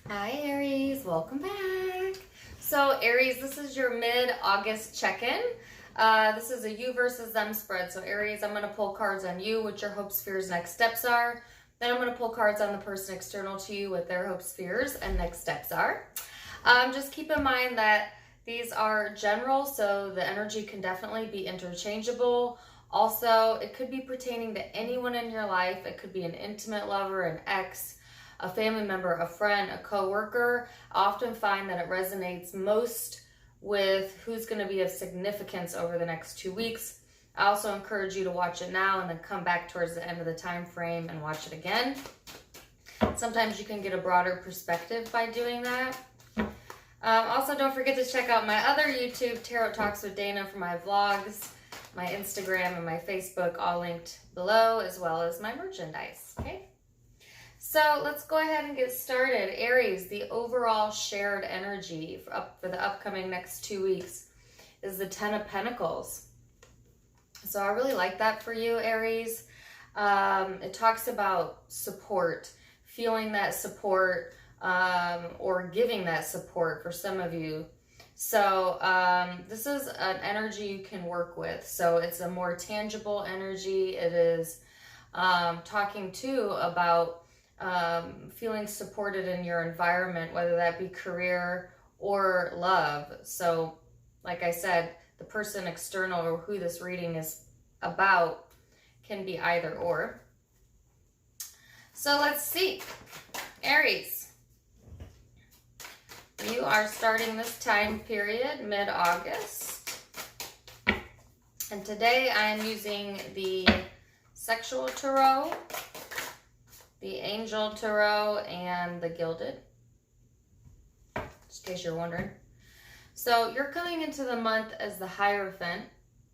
Hi Aries, welcome back. So Aries, this is your mid-August check-in. This is a you versus them spread. So Aries, I'm going to pull cards on you, what your hopes, fears, next steps are. Then I'm going to pull cards on the person external to you, what their hopes, fears, and next steps are. Just keep in mind that these are general, so the energy can definitely be interchangeable. Also, it could be pertaining to anyone in your life. It could be an intimate lover, an ex, a family member, a friend, a coworker. I often find that it resonates most with who's going to be of significance over the next 2 weeks. I also encourage you to watch it now and then come back towards the end of the time frame and watch it again. Sometimes you can get a broader perspective by doing that. Also, don't forget to check out my other YouTube, Tarot Talks with Dana, for my vlogs, my Instagram, and my Facebook, all linked below, as well as my merchandise, okay? So let's go ahead and get started. Aries, the overall shared energy for the upcoming next 2 weeks is the Ten of Pentacles. So I really like that for you, Aries. It talks about support, feeling that support, or giving that support for some of you. So this is an energy you can work with. So it's a more tangible energy. It is talking too about feeling supported in your environment, whether that be career or love. So like I said, the person external or who this reading is about can be either or. So let's see. Aries, you are starting this time period mid-August. And today I am using the Sexual Tarot, the Angel Tarot, and the Gilded, just in case you're wondering. So you're coming into the month as the Hierophant,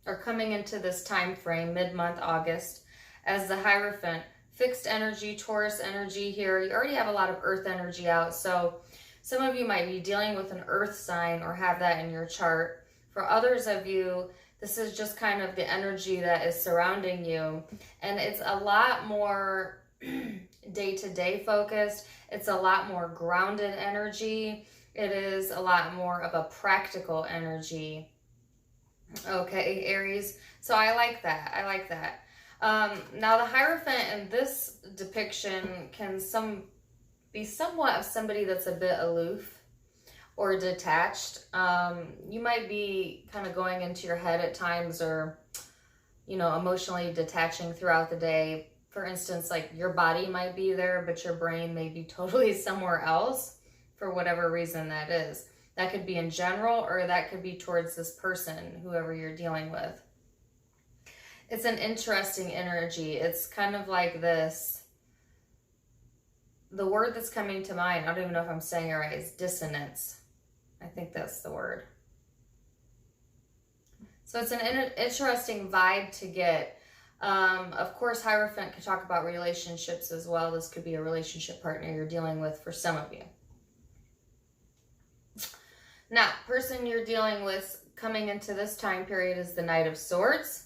or coming into this time frame, mid-month August, as the Hierophant. Fixed energy, Taurus energy here. You already have a lot of earth energy out, so some of you might be dealing with an earth sign or have that in your chart. For others of you, this is just kind of the energy that is surrounding you, and it's a lot more day-to-day focused. It's a lot more grounded energy. It is a lot more of a practical energy. Okay, Aries. So I like that. I like that. Now the Hierophant in this depiction can be somewhat of somebody that's a bit aloof or detached. You might be kind of going into your head at times, or, you know, emotionally detaching throughout the day. For instance, like your body might be there, but your brain may be totally somewhere else for whatever reason that is. That could be in general, or that could be towards this person, whoever you're dealing with. It's an interesting energy. It's kind of like this. The word that's coming to mind, I don't even know if I'm saying it right, is dissonance. I think that's the word. So it's an interesting vibe to get. Of course, Hierophant could talk about relationships as well. This could be a relationship partner you're dealing with for some of you. Now, person you're dealing with coming into this time period is the Knight of Swords.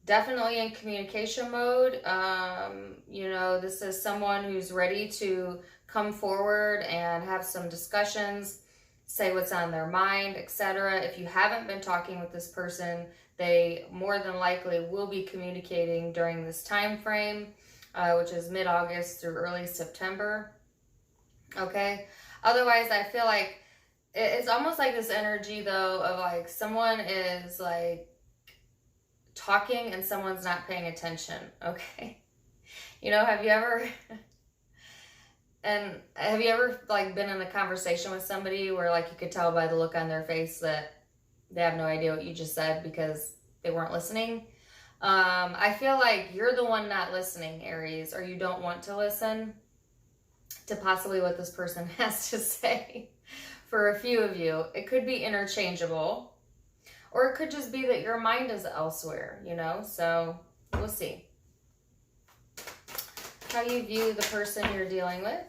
Definitely in communication mode. You know, this is someone who's ready to come forward and have some discussions, say what's on their mind, etc. If you haven't been talking with this person, they more than likely will be communicating during this time frame, which is mid-August through early September. Okay. Otherwise, I feel like it's almost like this energy, though, of like someone is like talking and someone's not paying attention. Okay. You know, have you ever like been in a conversation with somebody where like you could tell by the look on their face that they have no idea what you just said because they weren't listening? I feel like you're the one not listening, Aries, or you don't want to listen to possibly what this person has to say. For a few of you, it could be interchangeable, or it could just be that your mind is elsewhere, you know? So we'll see how you view the person you're dealing with.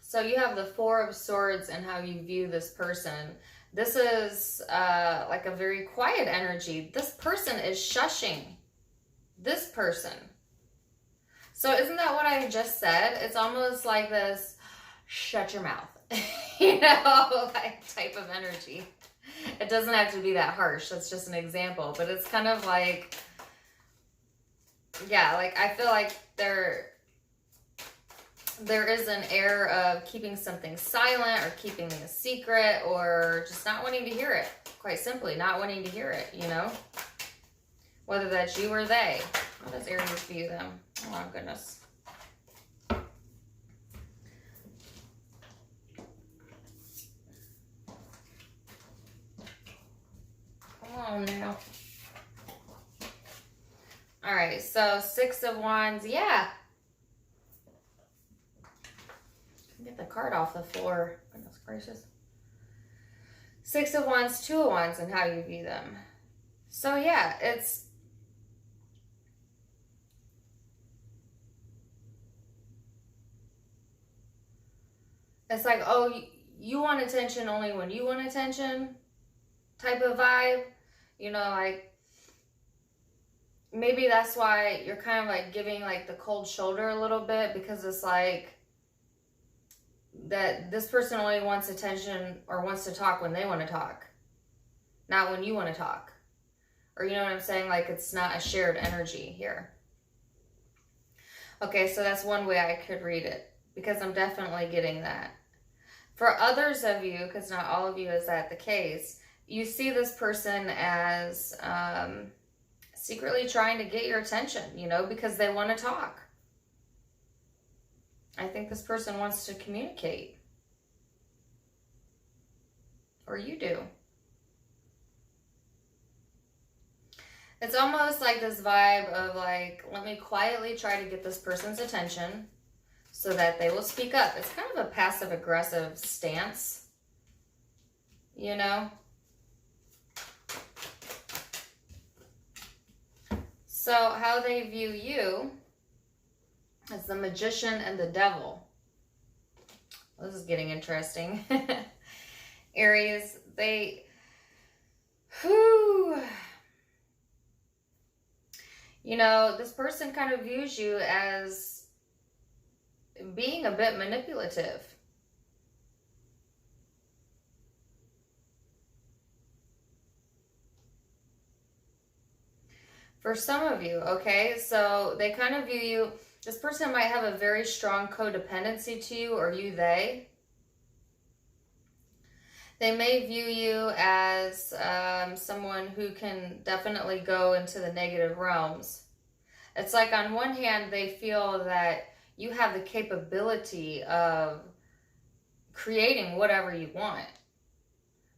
So you have the Four of Swords and how you view this person. This is like a very quiet energy. This person is shushing this person. So isn't that what I just said? It's almost like this, shut your mouth, you know, like type of energy. It doesn't have to be that harsh. That's just an example. But it's kind of like, yeah, like I feel like there is an air of keeping something silent or keeping a secret or just not wanting to hear it. Quite simply, not wanting to hear it, you know? Whether that's you or they. How does Aries view them? Oh my goodness. Come on now. All right, so 6 of Wands, yeah. Get the card off the floor. Goodness gracious. 6 of Wands, 2 of Wands, and how you view them. So yeah, it's like, oh, you want attention only when you want attention type of vibe. You know, like, maybe that's why you're kind of like giving like the cold shoulder a little bit, because it's like that this person only wants attention or wants to talk when they want to talk, not when you want to talk. Or you know what I'm saying? Like, it's not a shared energy here. Okay, so that's one way I could read it, because I'm definitely getting that. For others of you, because not all of you is that the case, you see this person as secretly trying to get your attention, you know, because they want to talk. I think this person wants to communicate. Or you do. It's almost like this vibe of like, let me quietly try to get this person's attention so that they will speak up. It's kind of a passive-aggressive stance, you know? So how they view you is the Magician and the Devil. This is getting interesting. Aries, you know, this person kind of views you as being a bit manipulative. For some of you, okay? So they kind of view you, this person might have a very strong codependency to you, or you, they. They may view you as someone who can definitely go into the negative realms. It's like on one hand, they feel that you have the capability of creating whatever you want,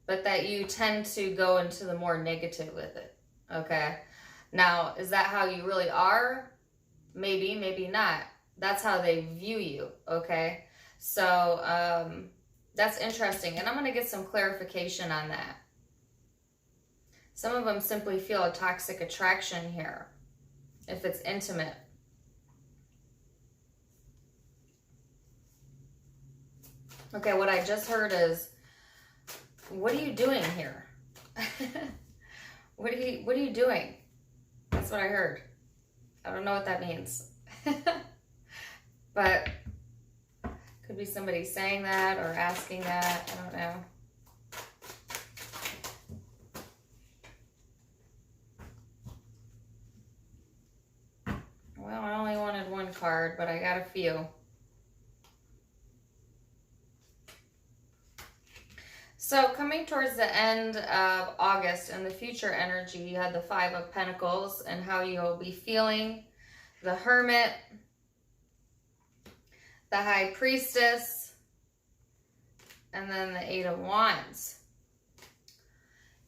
but that you tend to go into the more negative with it, okay? Now, is that how you really are? Maybe, maybe not. That's how they view you, okay? So, that's interesting, and I'm going to get some clarification on that. Some of them simply feel a toxic attraction here, if it's intimate. Okay, what I just heard is, what are you doing here? What are you doing? That's what I heard. I don't know what that means. But could be somebody saying that or asking that. I don't know. Well, I only wanted one card, but I got a few. So coming towards the end of August and the future energy, you had the 5 of Pentacles and how you'll be feeling. The Hermit, the High Priestess, and then the 8 of Wands.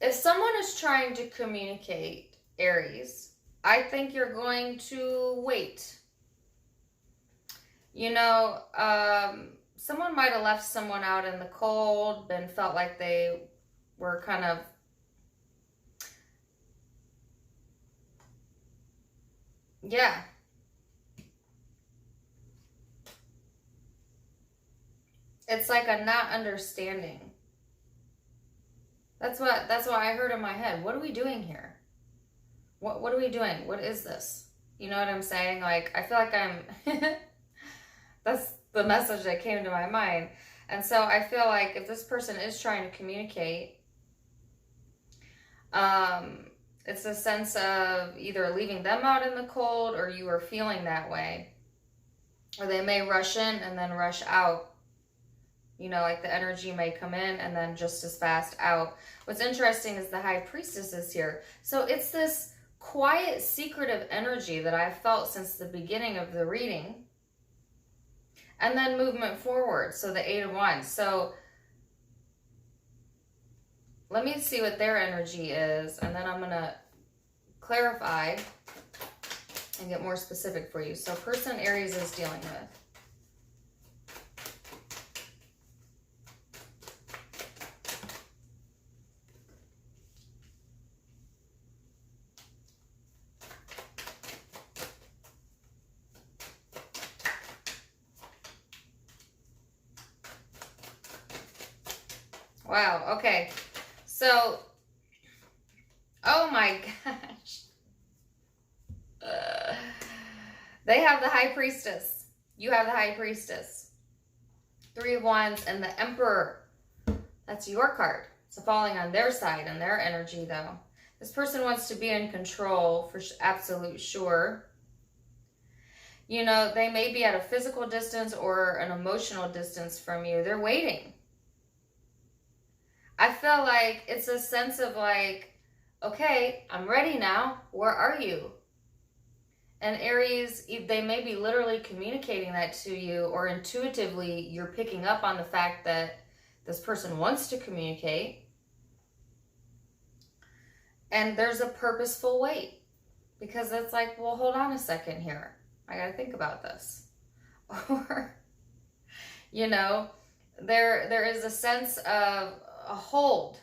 If someone is trying to communicate, Aries, I think you're going to wait. You know, someone might have left someone out in the cold, felt like they were kind of, yeah. It's like a not understanding. That's what I heard in my head. What are we doing here? What are we doing? What is this? You know what I'm saying? Like, I feel like I'm, that's the message that came to my mind. And so I feel like if this person is trying to communicate, it's a sense of either leaving them out in the cold or you are feeling that way. Or they may rush in and then rush out. You know, like the energy may come in and then just as fast out. What's interesting is the High Priestess is here. So it's this quiet, secretive energy that I've felt since the beginning of the reading. And then movement forward. So the Eight of Wands. So let me see what their energy is. And then I'm going to clarify and get more specific for you. So person Aries is dealing with. Wow, okay. So, oh my gosh. They have the High Priestess. You have the High Priestess. Three of Wands and the Emperor. That's your card. So falling on their side and their energy though. This person wants to be in control for absolute sure. You know, they may be at a physical distance or an emotional distance from you. They're waiting. I feel like it's a sense of like, okay, I'm ready now. Where are you? And Aries, they may be literally communicating that to you, or intuitively you're picking up on the fact that this person wants to communicate. And there's a purposeful wait, because it's like, well, hold on a second here. I got to think about this. Or, you know, there is a sense of a hold.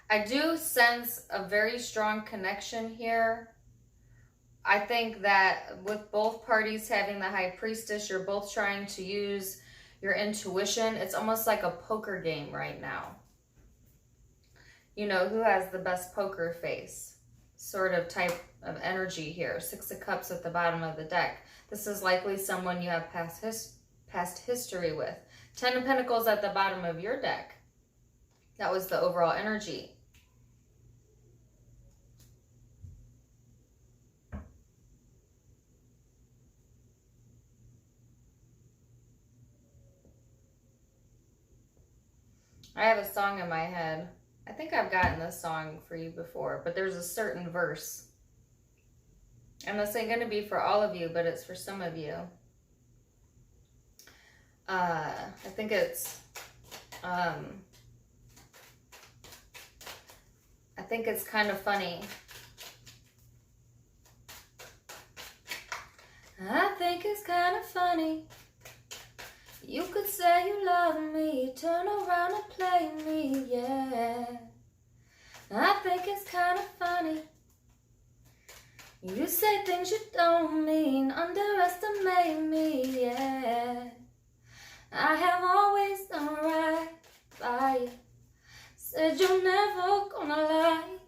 I do sense a very strong connection here. I think that with both parties having the High Priestess, you're both trying to use your intuition. It's almost like a poker game right now. You know, who has the best poker face sort of type of energy here. Six of Cups at the bottom of the deck. This is likely someone you have past history with. Ten of Pentacles at the bottom of your deck. That was the overall energy. I have a song in my head. I think I've gotten this song for you before, but there's a certain verse. And this ain't going to be for all of you, but it's for some of you. I think it's kind of funny. I think it's kind of funny. You could say you love me, turn around and play me, yeah. I think it's kind of funny. You say things you don't mean, underestimate me, yeah. I have always done right by you. Said you're never gonna lie,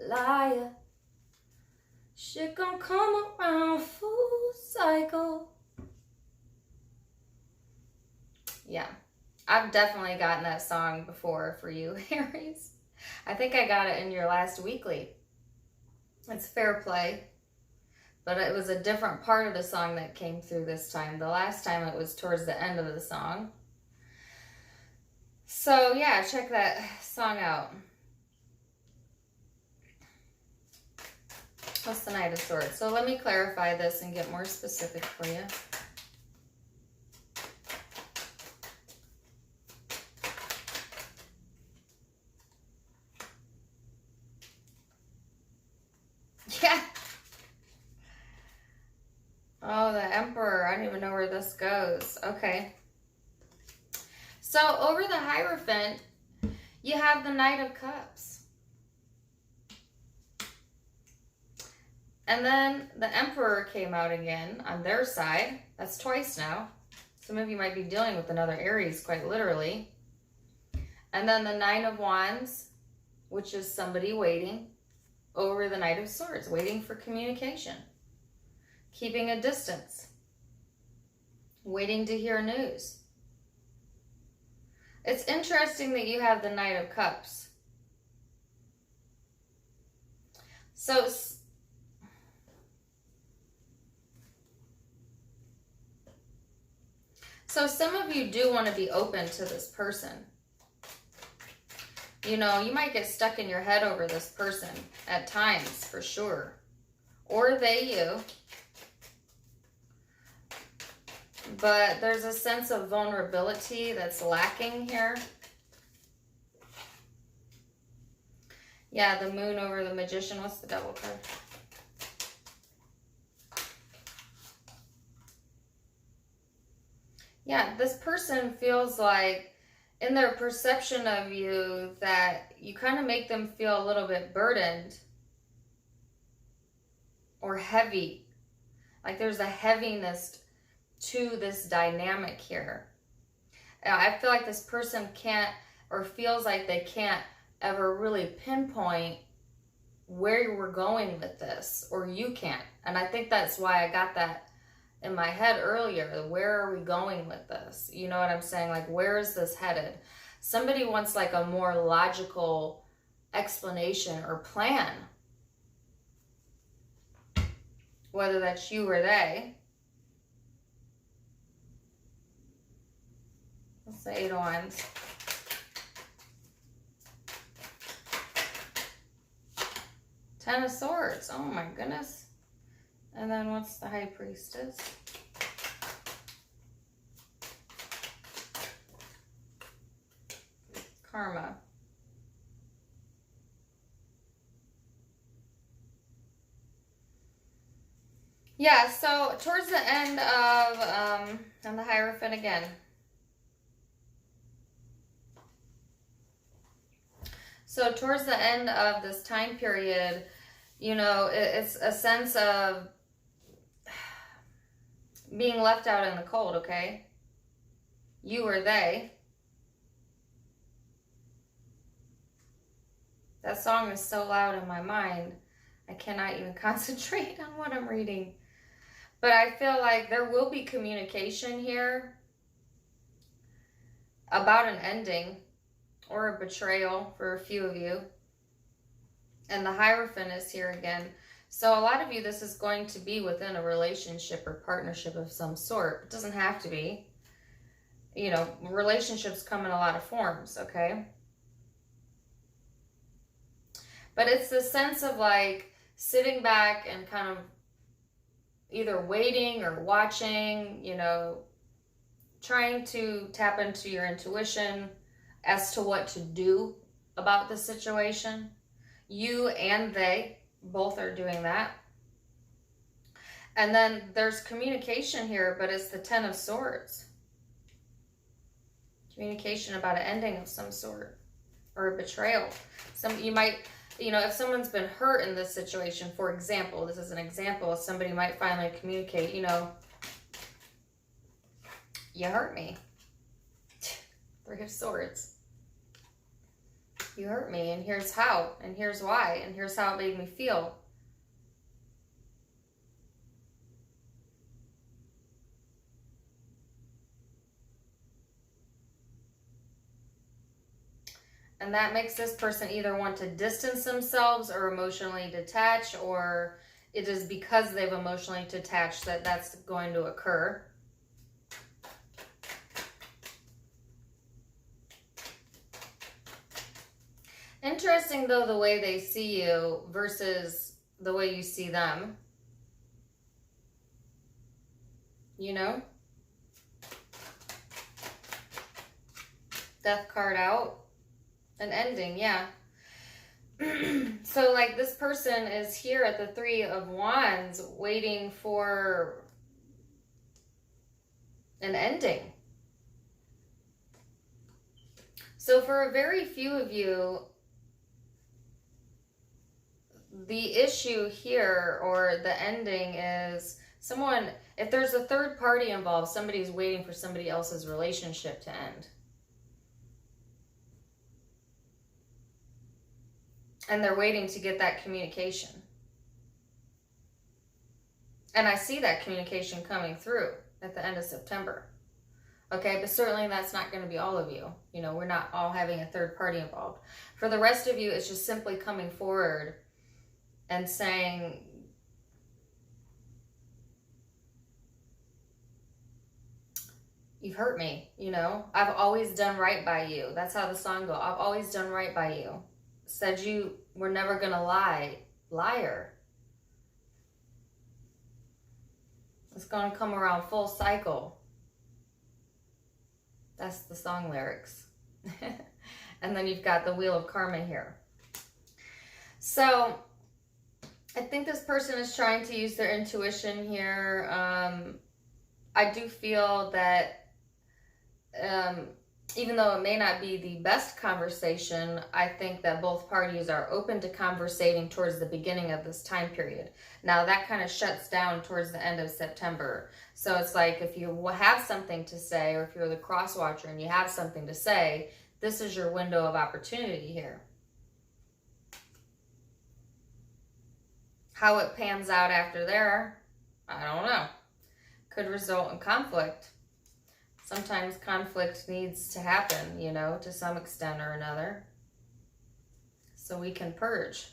liar. Shit gon' come around full cycle. Yeah, I've definitely gotten that song before for you, Aries. I think I got it in your last weekly. It's Fair Play, but it was a different part of the song that came through this time. The last time it was towards the end of the song. So yeah, check that song out. What's the Knight of Swords? So let me clarify this and get more specific for you. Yeah. Oh, the Emperor. I don't even know where this goes. Okay. So over the Hierophant, you have the Knight of Cups. And then the Emperor came out again on their side. That's twice now. Some of you might be dealing with another Aries, quite literally. And then the Nine of Wands which is somebody waiting over the Knight of Swords, waiting for communication, keeping a distance, waiting to hear news. It's interesting that you have the Knight of Cups. So some of you do want to be open to this person. You know, you might get stuck in your head over this person at times, for sure. Or they you. But there's a sense of vulnerability that's lacking here. Yeah, the Moon over the Magician. What's the Devil card? Yeah, this person feels like in their perception of you that you kind of make them feel a little bit burdened or heavy. Like there's a heaviness to this dynamic here. I feel like this person can't, or feels like they can't ever really pinpoint where we're going with this, or you can't. And I think that's why I got that in my head earlier. Where are we going with this? You know what I'm saying? Like, where is this headed? Somebody wants like a more logical explanation or plan, whether that's you or they. What's the Eight of Wands? Ten of Swords. Oh my goodness. And then what's the High Priestess? Karma. Yeah, so towards the end of, and the Hierophant again. So towards the end of this time period, you know, it's a sense of being left out in the cold, okay? You or they. That song is so loud in my mind, I cannot even concentrate on what I'm reading. But I feel like there will be communication here about an ending or a betrayal for a few of you. And the Hierophant is here again. So a lot of you, this is going to be within a relationship or partnership of some sort. It doesn't have to be. You know, relationships come in a lot of forms, okay? But it's the sense of like sitting back and kind of either waiting or watching, you know, trying to tap into your intuition as to what to do about the situation. You and they both are doing that. And then there's communication here, but it's the Ten of Swords. Communication about an ending of some sort or a betrayal. You might, you know, if someone's been hurt in this situation, for example, this is an example, somebody might finally communicate, you know, you hurt me. Three of Swords. You hurt me, and here's how, and here's why, and here's how it made me feel. And that makes this person either want to distance themselves or emotionally detach, or it is because they've emotionally detached that that's going to occur. Interesting, though, the way they see you versus the way you see them. You know? Death card out. An ending, yeah. So, like, this person is here at the Three of Wands waiting for an ending. So, for a very few of you, the issue here or the ending is someone, if there's a third party involved, somebody's waiting for somebody else's relationship to end. And they're waiting to get that communication. And I see that communication coming through at the end of September. Okay, but certainly that's not going to be all of you. You know, we're not all having a third party involved. For the rest of you, it's just simply coming forward and saying, you've hurt me, you know. I've always done right by you. That's how the song goes. I've always done right by you. Said you were never going to lie. Liar. It's going to come around full cycle. That's the song lyrics. And then you've got the Wheel of Karma here. So I think this person is trying to use their intuition here. I do feel that even though it may not be the best conversation, I think that both parties are open to conversating towards the beginning of this time period. Now that kind of shuts down towards the end of September. So it's like if you have something to say, or if you're the cross watcher and you have something to say, this is your window of opportunity here. How it pans out after there, I don't know. Could result in conflict. Sometimes conflict needs to happen, you know, to some extent or another, so we can purge.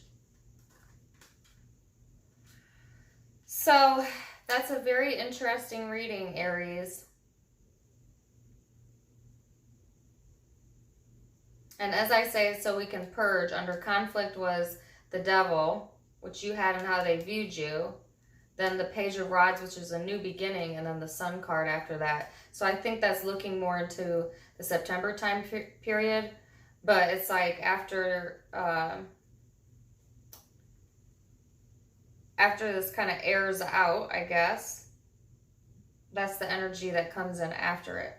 So that's a very interesting reading, Aries. And as I say, so we can purge, under conflict was the devil, which you had and how they viewed you. Then the Page of Rods, which is a new beginning, and then the Sun card after that. So I think that's looking more into the September time period. But it's like after this kind of airs out, I guess, that's the energy that comes in after it.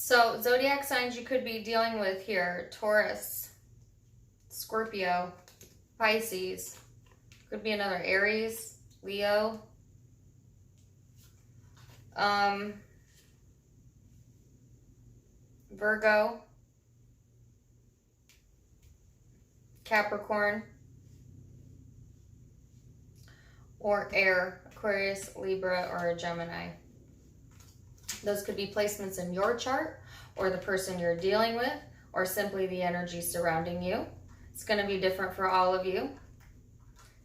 So, zodiac signs you could be dealing with here: Taurus, Scorpio, Pisces. Could be another Aries, Leo. Virgo, Capricorn, or Air, Aquarius, Libra, or a Gemini. Those could be placements in your chart, or the person you're dealing with, or simply the energy surrounding you. It's going to be different for all of you.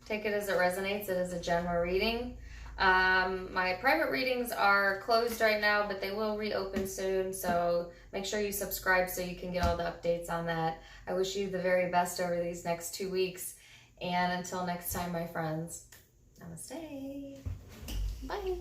Take it as it resonates. It is a general reading. My private readings are closed right now, but they will reopen soon. So make sure you subscribe so you can get all the updates on that. I wish you the very best over these next 2 weeks. And until next time, my friends, namaste. Bye.